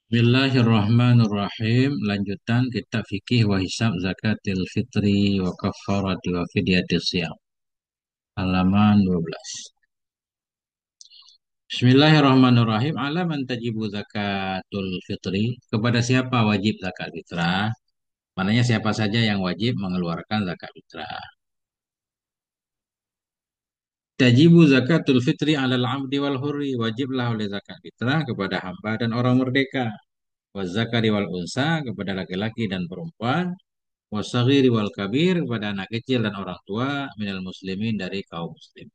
Bismillahirrahmanirrahim. Lanjutan kitab fikih wa hisab zakatil fitri wa kafarati wa fidyatis siyam. Halaman 12. Bismillahirrahmanirrahim. Alaman tajibu zakatul fitri. Kepada siapa wajib zakat fitrah? Maknanya siapa saja yang wajib mengeluarkan zakat fitrah. Tajibu zakatul fitri alal abdi wal hurri. Wajiblah oleh zakat fitrah kepada hamba dan orang merdeka. Wa zakari wal unsa kepada laki-laki dan perempuan. Wasagiri wal kabir kepada anak kecil dan orang tua minal muslimin dari kaum muslim.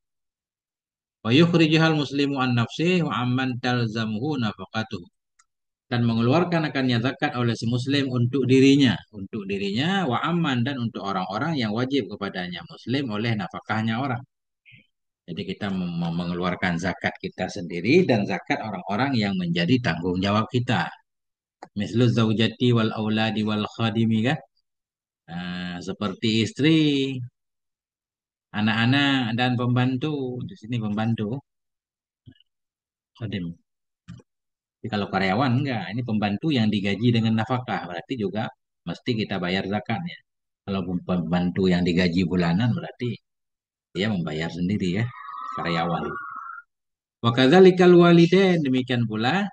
Wa yukhrijuhal muslimu an nafsih wa amman talzamuhu nafaqatuh. Dan mengeluarkan akannya zakat oleh si muslim untuk dirinya wa amman dan untuk orang-orang yang wajib kepadanya muslim oleh nafkahnya orang. Jadi kita mengeluarkan zakat kita sendiri dan zakat orang-orang yang menjadi tanggung jawab kita. Mislu zaujati wal auladi wal khadimi kan? Nah, seperti istri, anak-anak dan pembantu. Di sini pembantu, khadim. Tapi kalau karyawan enggak, ini pembantu yang digaji dengan nafkah, berarti juga mesti kita bayar zakatnya. Kalau pembantu yang digaji bulanan berarti dia membayar sendiri ya, karyawan. Wa kadzalikal walidain, demikian pula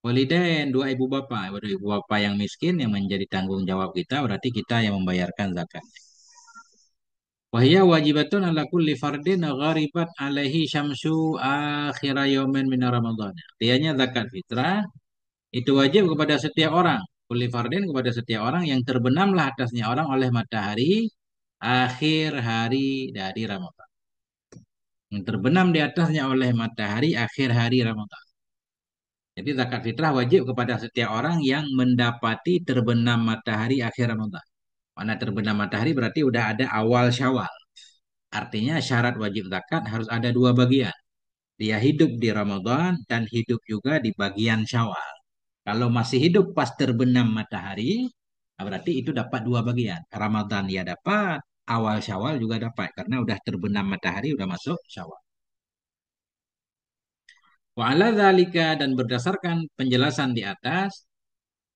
walidain, dua ibu bapak, ibu bapak yang miskin yang menjadi tanggung jawab kita, berarti kita yang membayarkan zakat. Wahya wajibatun ala kulli fardin gharibat alaihi syamsu akhira yaumin min Ramadan. Artinya zakat fitrah itu wajib kepada setiap orang. Kulli fardin kepada setiap orang yang terbenamlah atasnya orang oleh matahari akhir hari dari Ramadan. Yang terbenam di atasnya oleh matahari akhir hari Ramadan. Jadi zakat fitrah wajib kepada setiap orang yang mendapati terbenam matahari akhir Ramadan. Mana terbenam matahari berarti udah ada awal Syawal. Artinya syarat wajib zakat harus ada dua bagian. Dia hidup di Ramadan dan hidup juga di bagian Syawal. Kalau masih hidup pas terbenam matahari, berarti itu dapat dua bagian. Ramadan ya dapat, awal Syawal juga dapat. Karena udah terbenam matahari, udah masuk Syawal. Wa ala dzalika dan berdasarkan penjelasan di atas,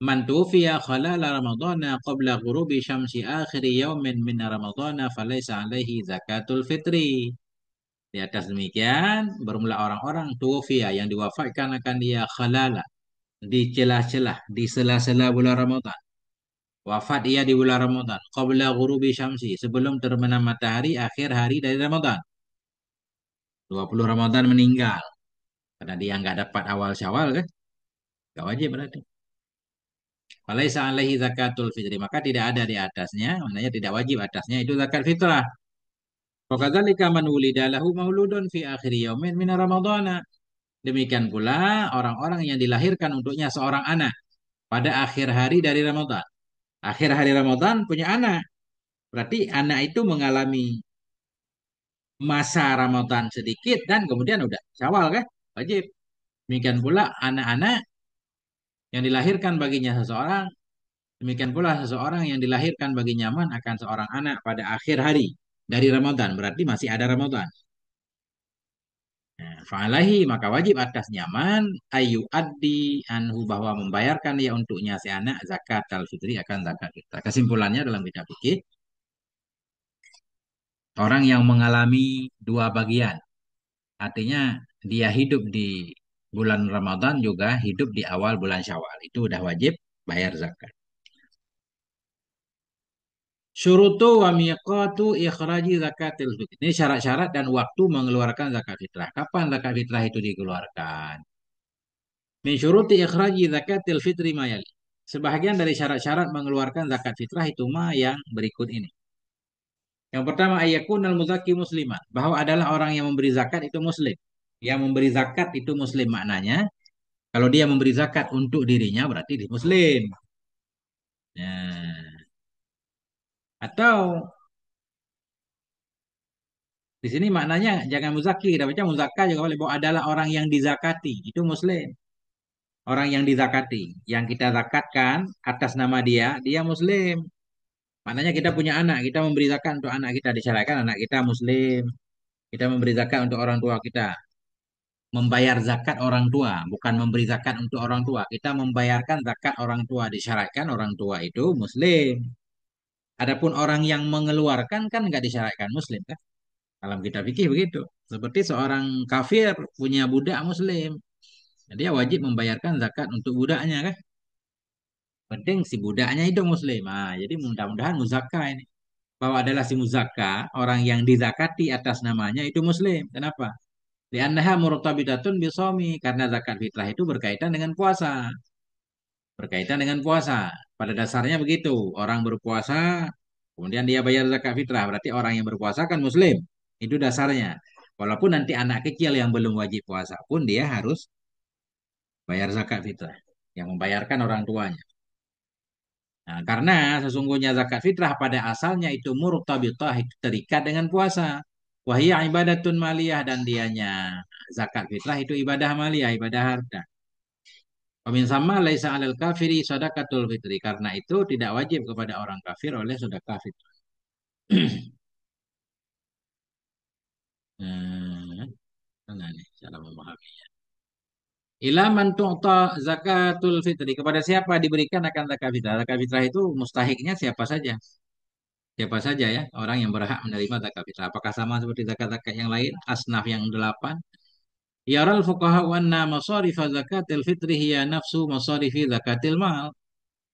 man tufiya khalala ramadhana qabla ghurubi syamsi akhiri yaumin min ramadhana falaysa alaihi zakatul fitri. Di atas demikian, bermula orang-orang tuwfiya yang diwafatkan akan dia khalala di celah-celah, di sela-sela bulan Ramadan. Wafat ia di bulan Ramadan. Qabla ghurubi syamsi, sebelum terbenam matahari akhir hari dari Ramadan. 20 Ramadan meninggal. Karena dia nggak dapat awal Syawal kan? Nggak wajib berarti. Falaisa alaihi zakatul fitri. Maka tidak ada di atasnya, maknanya tidak wajib atasnya itu zakat fitrah. Fakadzalika man wulida lahu mauludun fi akhir yaumin min Ramadhana. Demikian pula orang-orang yang dilahirkan untuknya seorang anak pada akhir hari dari Ramadan. Akhir hari Ramadan punya anak. Berarti anak itu mengalami masa Ramadan sedikit dan kemudian udah Syawal kan? Wajib. Demikian pula anak-anak yang dilahirkan baginya seseorang. Demikian pula seseorang yang dilahirkan bagi nyaman akan seorang anak pada akhir hari dari Ramadan. Berarti masih ada Ramadan. Nah, fa'alahi maka wajib atas nyaman ayu addi anhu bahwa membayarkan dia untuknya si anak zakat al-fitri akan zakat fitrah. Kesimpulannya dalam kitab fikih, orang yang mengalami dua bagian, artinya dia hidup di bulan Ramadan juga hidup di awal bulan Syawal, itu udah wajib bayar zakat. Syurutu wa miqatu ikhraji zakatil fitri. Ini syarat-syarat dan waktu mengeluarkan zakat fitrah. Kapan zakat fitrah itu dikeluarkan? Min syuruti ikhraji zakatil fitri mayali. Sebahagian dari syarat-syarat mengeluarkan zakat fitrah itu mah yang berikut ini. Yang pertama ayakun al muzaki musliman, bahwa adalah orang yang memberi zakat itu muslim. Yang memberi zakat itu muslim maknanya. Kalau dia memberi zakat untuk dirinya berarti dia muslim. Nah, atau di sini maknanya jangan muzaki, kita baca muzakka juga boleh bahwa adalah orang yang dizakati itu muslim. Orang yang dizakati, yang kita zakatkan atas nama dia, dia muslim. Maknanya kita punya anak, kita memberi zakat untuk anak kita, disyaratkan anak kita muslim. Kita memberi zakat untuk orang tua kita. membayar zakat orang tua, bukan memberi zakat untuk orang tua. Kita membayarkan zakat orang tua, disyaratkan orang tua itu muslim. Adapun orang yang mengeluarkan kan nggak disyaratkan muslim kan? Dalam kitab fikih begitu. Seperti seorang kafir punya budak muslim, dia wajib membayarkan zakat untuk budaknya kan? Penting si budaknya itu muslim. Nah, jadi mudah-mudahan muzakka ini. Bahwa adalah si muzakka, orang yang dizakati atas namanya itu muslim. Kenapa? Li'annaha murtabitatun bisomi. Karena zakat fitrah itu berkaitan dengan puasa. Berkaitan dengan puasa. Pada dasarnya begitu. Orang berpuasa, kemudian dia bayar zakat fitrah. Berarti orang yang berpuasa kan muslim. Itu dasarnya. Walaupun nanti anak kecil yang belum wajib puasa pun dia harus bayar zakat fitrah. Yang membayarkan orang tuanya. Nah, karena sesungguhnya zakat fitrah pada asalnya itu murtabitah, itu terikat dengan puasa. Wahia ibadatun maliyah dan dianya zakat fitrah itu ibadah maliyah, ibadah harta. Wamin sama laisa alal kafiri sadaqatul fitri. Karena itu tidak wajib kepada orang kafir oleh sedekah fitrah. Hmm, mana nih cara memahami? Ila man tu'ta zakatul fitri. Kepada siapa diberikan akan zakat fitrah? Zakat fitrah itu mustahiknya siapa saja. Siapa saja ya orang yang berhak menerima zakat fitrah. Apakah sama seperti zakat-zakat yang lain? Asnaf yang delapan. Yaral fuqaha wa anna masarifa zakatil fitri hiya nafsu masarifi zakatil mal.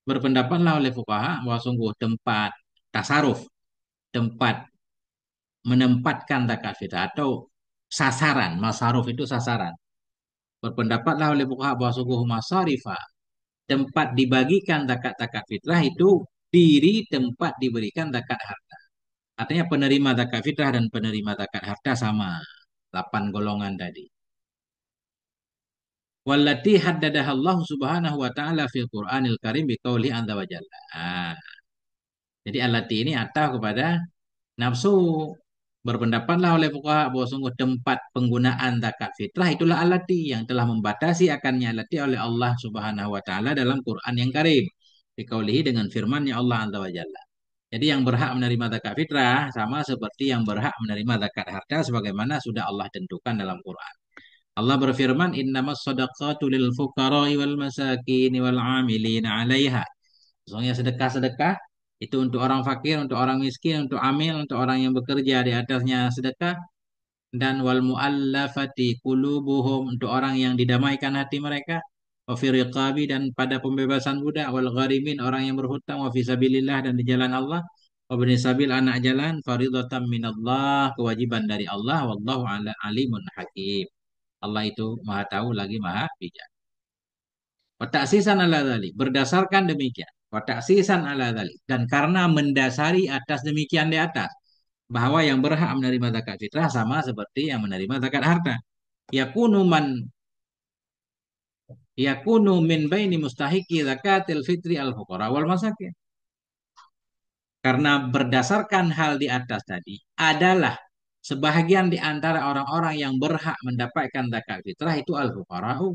Berpendapatlah oleh fuqaha bahwa sungguh tempat tasaruf, tempat menempatkan zakat fitrah atau sasaran, masaruf itu sasaran. Berpendapatlah oleh fuqaha bahwa sungguh masarifa, tempat dibagikan zakat-zakat fitrah itu diri tempat diberikan zakat harta. Artinya penerima zakat fitrah dan penerima zakat harta sama. 8 golongan tadi. Wallati haddadaha Allah Subhanahu wa taala fil Qur'anil Karim biqauli azza wa jalla. Jadi allati ini atau kepada nafsu. Berpendapatlah oleh fuqaha bahwa sungguh tempat penggunaan zakat fitrah itulah allati yang telah membatasi akannya allati oleh Allah Subhanahu wa taala dalam Quran yang Karim. Biqaulihi dengan firman-Nya Allah azza wa jalla. Jadi yang berhak menerima zakat fitrah sama seperti yang berhak menerima zakat harta sebagaimana sudah Allah tentukan dalam Quran. Allah berfirman, "Innamas shadaqatu lil fuqara'i wal masakin wal 'amilin 'alaiha." Sesungguhnya sedekah-sedekah itu untuk orang fakir, untuk orang miskin, untuk amil, untuk orang yang bekerja di atasnya sedekah dan wal muallafati qulubuhum untuk orang yang didamaikan hati mereka, wa fi riqabi dan pada pembebasan budak, wal gharimin orang yang berhutang, wa fi sabilillah dan di jalan Allah, wa bani sabil anak jalan, faridatan minallah kewajiban dari Allah, wallahu alimun hakim. Allah itu maha tahu lagi maha bijak. Wataksisan ala dhalik. Berdasarkan demikian. Wataksisan ala dhalik. Dan karena mendasari atas demikian di atas. Bahwa yang berhak menerima zakat fitrah sama seperti yang menerima zakat harta. Yakunu man yakunu min baini mustahiki zakatil fitri al fuqara wal masakin. Karena berdasarkan hal di atas tadi adalah sebahagian di antara orang-orang yang berhak mendapatkan zakat fitrah itu al fuqara'u,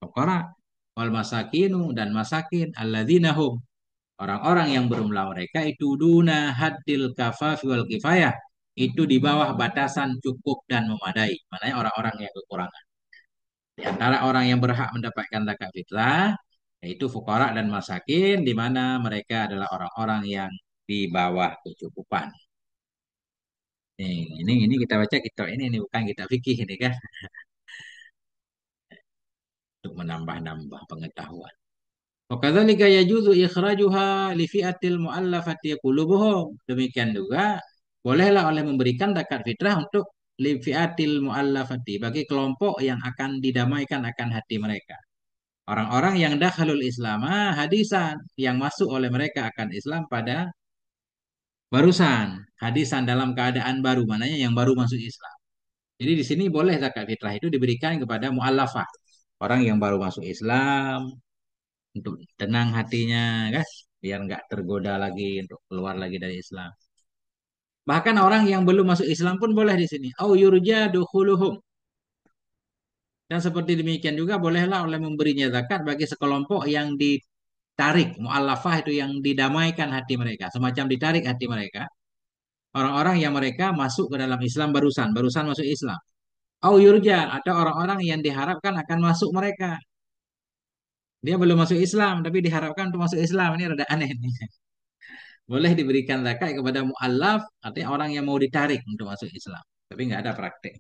fuqara wal masakinu dan masakin alladzina hum orang-orang yang berumlah mereka itu duna haddil kafaf wal kifayah itu di bawah batasan cukup dan memadai. Maknanya orang-orang yang kekurangan. Di antara orang yang berhak mendapatkan zakat fitrah yaitu fuqara dan masakin di mana mereka adalah orang-orang yang di bawah kecukupan. Ini kita baca kitab ini bukan kitab fikih ini kan untuk menambah-nambah pengetahuan. Wakadzalika yajuzu ikhrajuha li fi'atil mu'allafati qulubuhum. Demikian juga bolehlah oleh memberikan zakat fitrah untuk li fi'atil mu'allafati bagi kelompok yang akan didamaikan akan hati mereka. Orang-orang yang dakhalul Islamah hadisan yang masuk oleh mereka akan Islam pada barusan, hadisan dalam keadaan baru, mananya yang baru masuk Islam. Jadi di sini boleh zakat fitrah itu diberikan kepada mu'allafah, orang yang baru masuk Islam untuk tenang hatinya, guys, biar nggak tergoda lagi untuk keluar lagi dari Islam. Bahkan orang yang belum masuk Islam pun boleh di sini. Au yurja dukhuluhum. Dan seperti demikian juga bolehlah oleh memberinya zakat bagi sekelompok yang ditarik, mu'allafah itu yang didamaikan hati mereka, semacam ditarik hati mereka. Orang-orang yang mereka masuk ke dalam Islam barusan, barusan masuk Islam. Au yurja atau orang-orang yang diharapkan akan masuk mereka. Dia belum masuk Islam tapi diharapkan untuk masuk Islam. Ini rada aneh nih. Boleh diberikan zakat kepada mu'allaf, artinya orang yang mau ditarik untuk masuk Islam. Tapi nggak ada praktek.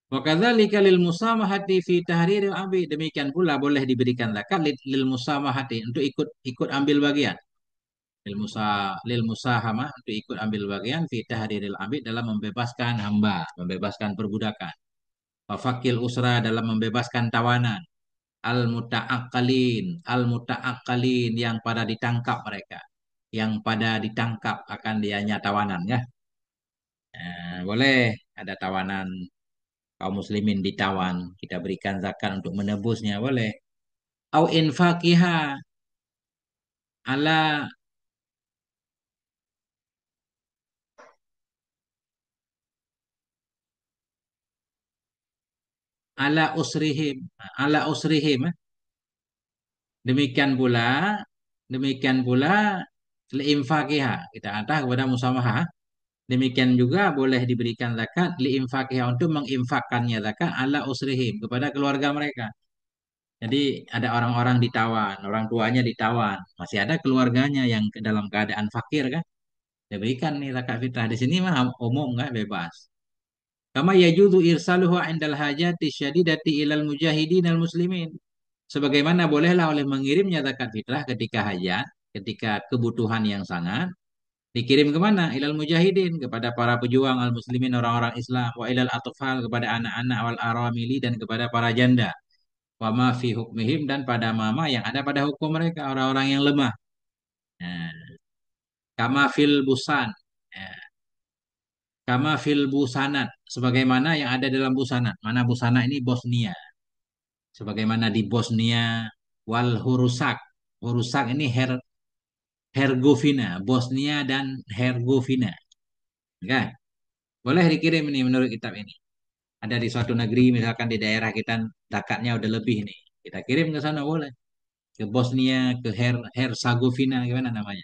Wa kadzalika lil musamahati fi tahriril abid. Demikian pula boleh diberikan zakat lil musamahati untuk ikut ikut ambil bagian. Lil musahama untuk ikut ambil bagian fi tahriril abid dalam membebaskan hamba, membebaskan perbudakan. Wa fakil usra dalam membebaskan tawanan. Al muta'akkalin yang pada ditangkap mereka. Yang pada ditangkap akan dianya tawanan ya. Boleh ada tawanan kaum muslimin ditawan, kita berikan zakat untuk menebusnya boleh. Au infaqiha ala ala usrihim, ala usrihim. Demikian pula, demikian pula liinfaqiha. Kita kata kepada musamahah. Demikian juga boleh diberikan zakat liinfaqiha untuk menginfakkannya zakat ala usrihim kepada keluarga mereka. Jadi ada orang-orang ditawan, orang tuanya ditawan, masih ada keluarganya yang dalam keadaan fakir kan? Diberikan nih zakat fitrah. Di sini mah umum nggak bebas. Kama yajuzu irsaluhu indal hajati syadidati ilal mujahidin al muslimin. Sebagaimana bolehlah oleh mengirimnya zakat fitrah ketika hajat, ketika kebutuhan yang sangat, dikirim kemana? Ilal mujahidin, kepada para pejuang al muslimin orang-orang Islam, wa ilal atfal kepada anak-anak wal aramili dan kepada para janda. Wa ma fi hukmihim dan pada mama yang ada pada hukum mereka orang-orang yang lemah. Nah, kama fil busan. Ya. Kama fil busanat, sebagaimana yang ada dalam busanat. Mana busana ini Bosnia. Sebagaimana di Bosnia wal Hurusak. Hurusak ini Herzegovina, Bosnia dan Herzegovina. Kan? Boleh dikirim ini menurut kitab ini. Ada di suatu negeri misalkan di daerah kita zakatnya udah lebih nih. Kita kirim ke sana boleh. Ke Bosnia, ke Herzegovina gimana namanya?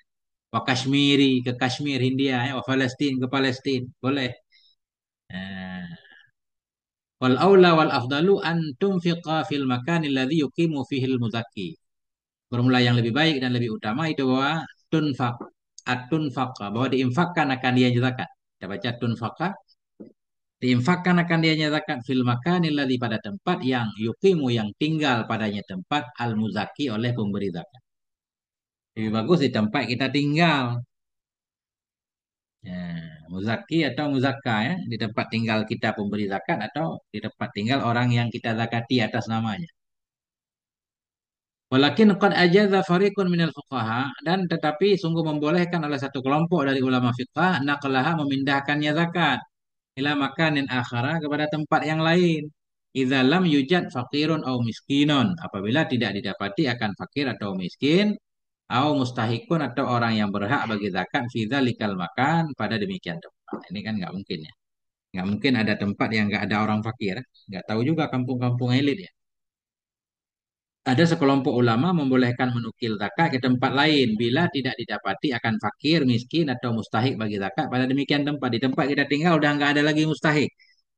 Wa Kashmiri ke Kashmir Hindia, ya. Wa Palestina ke Palestina, boleh. Nah, wal aula wal afdalu an tunfiqa fil makani alladhi yuqimu fihi al muzakki. Formula yang lebih baik dan lebih utama itu bahwa tunfaq at-tunfaqa bahwa diinfakkan akan dia zakat. Kita baca tunfaqa diinfakkan akan dia zakat fil makani alladhi pada tempat yang yuqimu yang tinggal padanya tempat al muzakki oleh pemberi zakat. Lebih bagus di tempat kita tinggal. Ya, muzaki atau muzakka ya, di tempat tinggal kita pemberi zakat atau di tempat tinggal orang yang kita zakati atas namanya. Walakin qad ajaza fariqun minal fuqaha dan tetapi sungguh membolehkan oleh satu kelompok dari ulama fiqh naqlaha memindahkannya zakat ila makanin akhara kepada tempat yang lain. Idza lam yujad faqirun au miskinun apabila tidak didapati akan fakir atau miskin au mustahikun atau orang yang berhak bagi zakat fi dzalikal makan pada demikian tempat. Ini kan nggak mungkin ya. Nggak mungkin ada tempat yang nggak ada orang fakir. Nggak tahu juga kampung-kampung elit ya. Ada sekelompok ulama membolehkan menukil zakat ke tempat lain bila tidak didapati akan fakir, miskin, atau mustahik bagi zakat pada demikian tempat. Di tempat kita tinggal udah nggak ada lagi mustahik.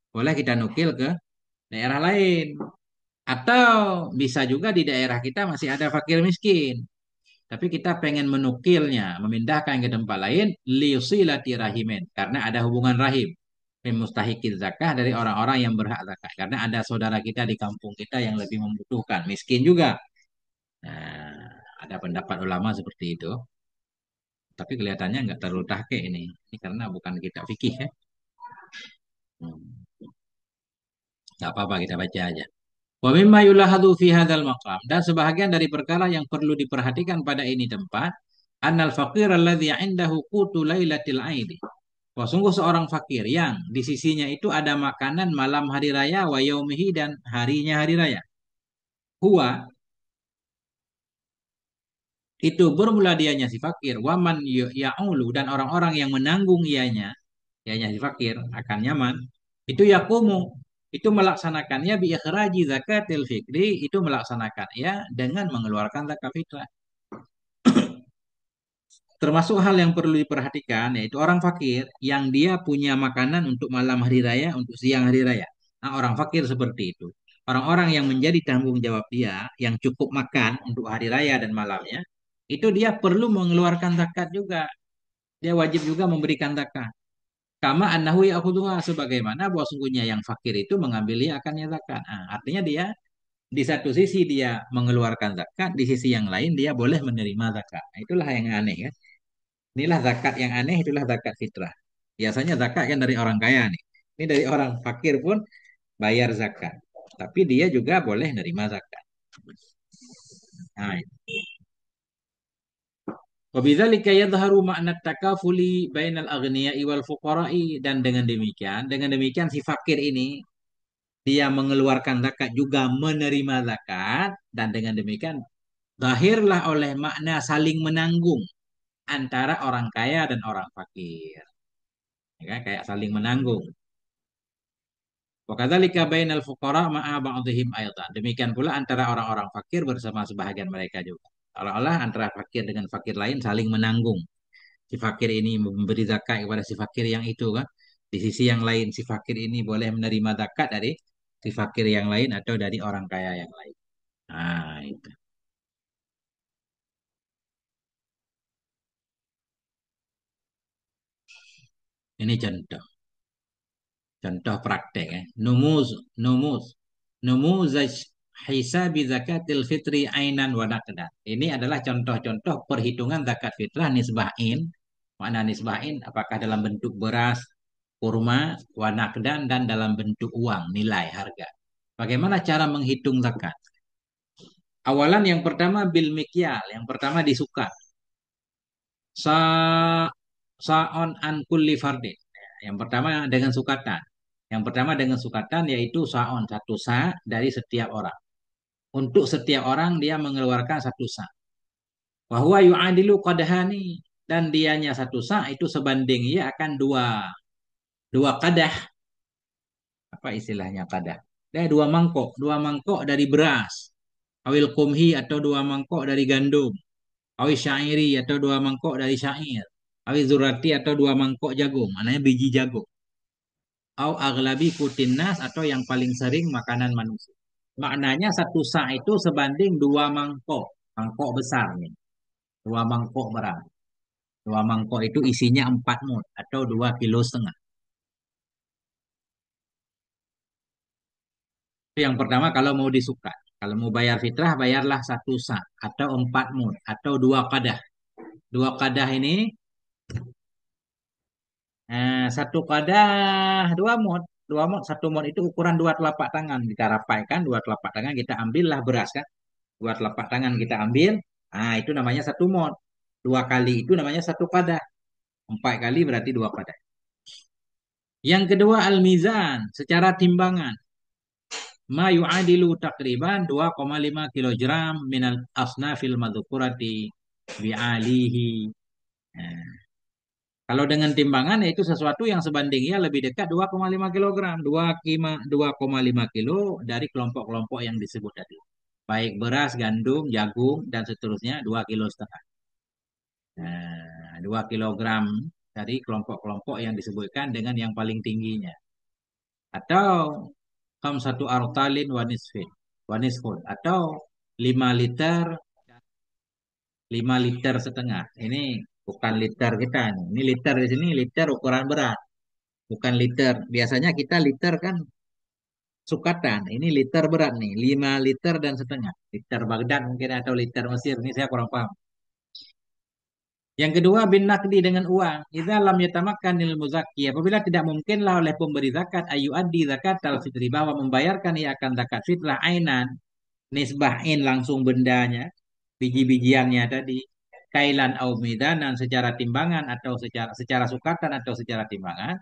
Boleh kita nukil ke daerah lain. Atau bisa juga di daerah kita masih ada fakir miskin. Tapi kita pengen menukilnya, memindahkan ke tempat lain, liusilati rahimin. Karena ada hubungan rahim. Mustahikin zakah dari orang-orang yang berhak zakat. Karena ada saudara kita di kampung kita yang lebih membutuhkan. Miskin juga. Nah, ada pendapat ulama seperti itu. Tapi kelihatannya nggak terlalu tahke ini. Ini karena bukan kitab fikih ya. Hmm. Nggak apa-apa kita baca aja. Wa mimma yulahadu fi hadzal maqam dan sebahagian dari perkara yang perlu diperhatikan pada ini tempat annal faqir alladzi 'indahu qutu lailatil 'aidi. Wah, sungguh seorang fakir yang di sisinya itu ada makanan malam hari raya wa yaumihi dan harinya hari raya. Huwa itu bermula dianya si fakir waman ya'ulu dan orang-orang yang menanggung ianya si fakir akan nyaman itu yakumu itu melaksanakannya bi ikhraji zakatil fitri itu melaksanakan ya dengan mengeluarkan zakat fitrah Termasuk hal yang perlu diperhatikan yaitu orang fakir yang dia punya makanan untuk malam hari raya, untuk siang hari raya. Nah, orang fakir seperti itu. Orang-orang yang menjadi tanggung jawab dia, yang cukup makan untuk hari raya dan malamnya, itu dia perlu mengeluarkan zakat juga. Dia wajib juga memberikan zakat. Kama annahu ya'khudhuha, sebagaimana bahwa sungguhnya yang fakir itu mengambil akannya zakat. Nah, artinya dia di satu sisi dia mengeluarkan zakat, di sisi yang lain dia boleh menerima zakat. Nah, itulah yang aneh kan. Inilah zakat yang aneh, itulah zakat fitrah. Biasanya zakat kan dari orang kaya nih. Ini dari orang fakir pun bayar zakat. Tapi dia juga boleh nerima zakat. Nah, wabidzalika yadhharu ma'na takafuli bainal aghniya'i wal fuqara'i, dan dengan demikian si fakir ini dia mengeluarkan zakat juga menerima zakat, dan dengan demikian lahirlah oleh makna saling menanggung antara orang kaya dan orang fakir. Ya kan? Kayak saling menanggung. Wa kadzalika bainal fuqara ma'a ba'dihim aidan. Demikian pula antara orang-orang fakir bersama sebahagian mereka juga. Seolah-olah antara fakir dengan fakir lain saling menanggung. Si fakir ini memberi zakat kepada si fakir yang itu kan. Di sisi yang lain si fakir ini boleh menerima zakat dari si fakir yang lain atau dari orang kaya yang lain. Nah, itu. Ini contoh, contoh praktek ya. Numuz, numuzaj hisabi zakatil fitri ainan wa naqdan. Ini adalah contoh-contoh perhitungan zakat fitrah nisbahin. Mana nisbahin? Apakah dalam bentuk beras, kurma, wa naqdan, dan dalam bentuk uang, nilai harga. Bagaimana cara menghitung zakat? Awalan yang pertama bil mikyal, yang pertama disukat. Sa sa'on an kulli fardin. Yang pertama dengan sukatan. Yang pertama dengan sukatan yaitu sa'on, satu sa dari setiap orang. Untuk setiap orang dia mengeluarkan satu sa. Bahwa yu'adilu qadhani, dan dianya satu sa itu sebanding ia akan dua kadah. Apa istilahnya kadah? Dua mangkok dari beras. Awil kumhi, atau dua mangkok dari gandum. Awil syairi, atau dua mangkok dari syair. Awil zurati, atau dua mangkok jagung. Maknanya biji jagung. Au aglabi kutinnas, atau yang paling sering makanan manusia. Maknanya satu sa itu sebanding dua mangkok. Mangkok besar nih. Dua mangkok beras. Dua mangkok itu isinya 4 mud atau 2,5 kg. Itu yang pertama kalau mau disukat. Kalau mau bayar fitrah, bayarlah satu sa atau 4 mud atau dua kadah. Dua kadah ini, satu kadah 2 mud. 2 mud, 1 mud itu ukuran dua telapak tangan. Kita rapaikan dua telapak tangan, kita ambillah beras kan. Dua telapak tangan kita ambil, nah itu namanya 1 mud. Dua kali itu namanya satu kadah. 4 kali berarti dua kadah. Yang kedua al-mizan, secara timbangan. Ma yu'adilu takriban 2,5 kg minal asnafil madzukurati bi'alihi. Nah, kalau dengan timbangan itu sesuatu yang sebandingnya lebih dekat 2,5 kg. 2,5 kilo dari kelompok-kelompok yang disebut tadi. Baik beras, gandum, jagung, dan seterusnya 2,5 kg. Nah, 2 kg dari kelompok-kelompok yang disebutkan dengan yang paling tingginya. Atau satu artalin wanisfun, atau 5 liter, 5,5 liter. Ini bukan liter kita nih. Ini liter di sini liter ukuran berat, bukan liter. Biasanya kita liter kan sukatan. Ini liter berat nih, 5,5 liter. Liter Baghdad mungkin atau liter Mesir. Ini saya kurang paham. Yang kedua bin nakdi, dengan uang. Idza lam yatamakkanil muzakki, apabila tidak mungkinlah oleh pemberi zakat ayu addi zakat al fitri, bahwa membayarkan ia akan zakat fitrah ainan, nisbahin langsung bendanya, biji-bijiannya tadi, kailan au midanan, secara timbangan atau secara sukatan atau secara timbangan,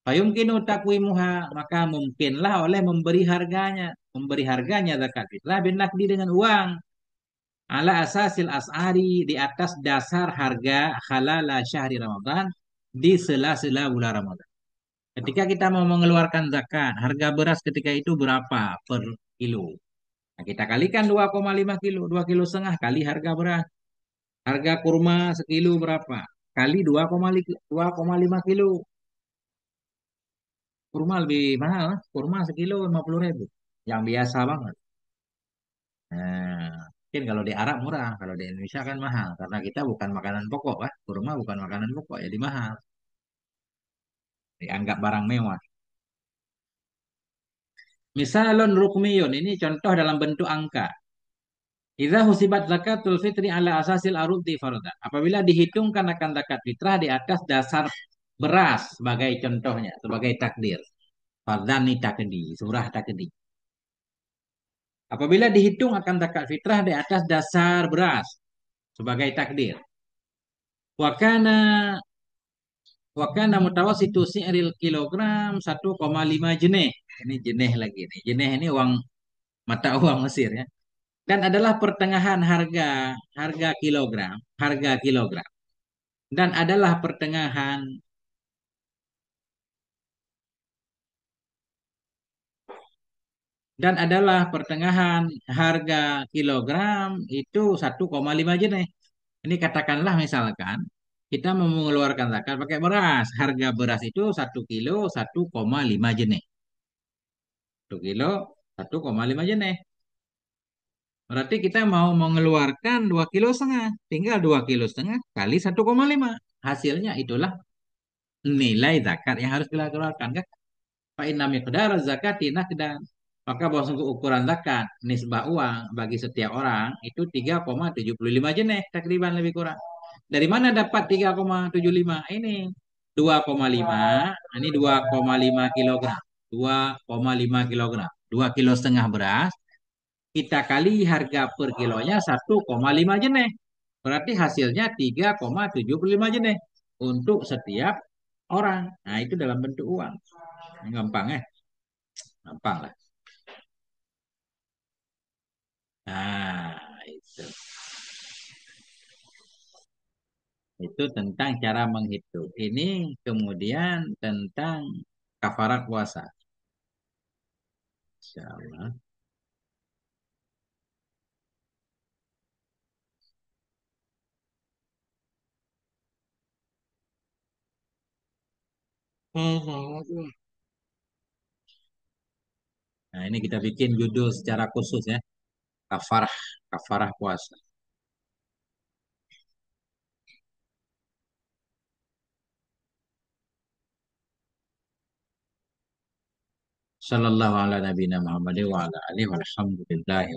fayumkinu takwimuha, maka mungkinlah oleh memberi harganya zakat fitrah bin nakdi, dengan uang, ala asasil as'ari, di atas dasar harga halala syahri Ramadan, di sela-sela bulan Ramadan. Ketika kita mau mengeluarkan zakat, harga beras ketika itu berapa per kilo? Nah, kita kalikan 2,5 kilo, 2,5 kilo kali harga beras. Harga kurma sekilo berapa? Kali 2,5 kilo. Kurma lebih mahal. Kurma sekilo 50.000. Yang biasa banget. Nah, mungkin kalau di Arab murah. Kalau di Indonesia kan mahal. Karena kita bukan makanan pokok kan. Kurma bukan makanan pokok. Jadi mahal. Dianggap barang mewah. Misalun rukmiyun. Ini contoh dalam bentuk angka. Idza husibat zakatul fitri ala asasil arudi farda. Apabila dihitungkan akan zakat fitrah di atas dasar beras sebagai contohnya, sebagai takdir. Fardan ni takdi, surah takdi. Apabila dihitung akan zakat fitrah di atas dasar beras sebagai takdir. Wakana wakana mutawasitu si'ril kilogram 1,5 jenih. Ini jenih lagi nih. Jenih ini uang mata uang Mesir ya. Dan adalah pertengahan harga kilogram dan adalah pertengahan harga kilogram itu 1,5 jenis. Ini katakanlah misalkan kita mau mengeluarkan zakat pakai beras. Harga beras itu 1 kilo 1,5 jenis. 1 kilo 1,5 jenis. Berarti kita mau mengeluarkan 2,5 kilo. Tinggal 2,5 kilo kali 1,5. Hasilnya itulah nilai zakat yang harus kita keluarkan kan. Fa inna miqdar zakati naqdan. Maka bahwa sungguh ukuran zakat nisbah uang bagi setiap orang itu 3,75 jenis takriban lebih kurang. Dari mana dapat 3,75? Ini 2,5, ini 2,5 kilogram. 2,5 kilogram. 2,5 kilo beras kita kali harga per kilonya 1,5 jenis. Berarti hasilnya 3,75 jenis untuk setiap orang. Nah, itu dalam bentuk uang. Gampang ya? Gampang lah. Nah, itu. Itu tentang cara menghitung. Ini kemudian tentang kafarat puasa. Insyaallah. Nah, ini kita bikin judul secara khusus ya. Kafarah, kafarah puasa. Sallallahu ala nabiyina Muhammad wa ala alihi walhamdulillahi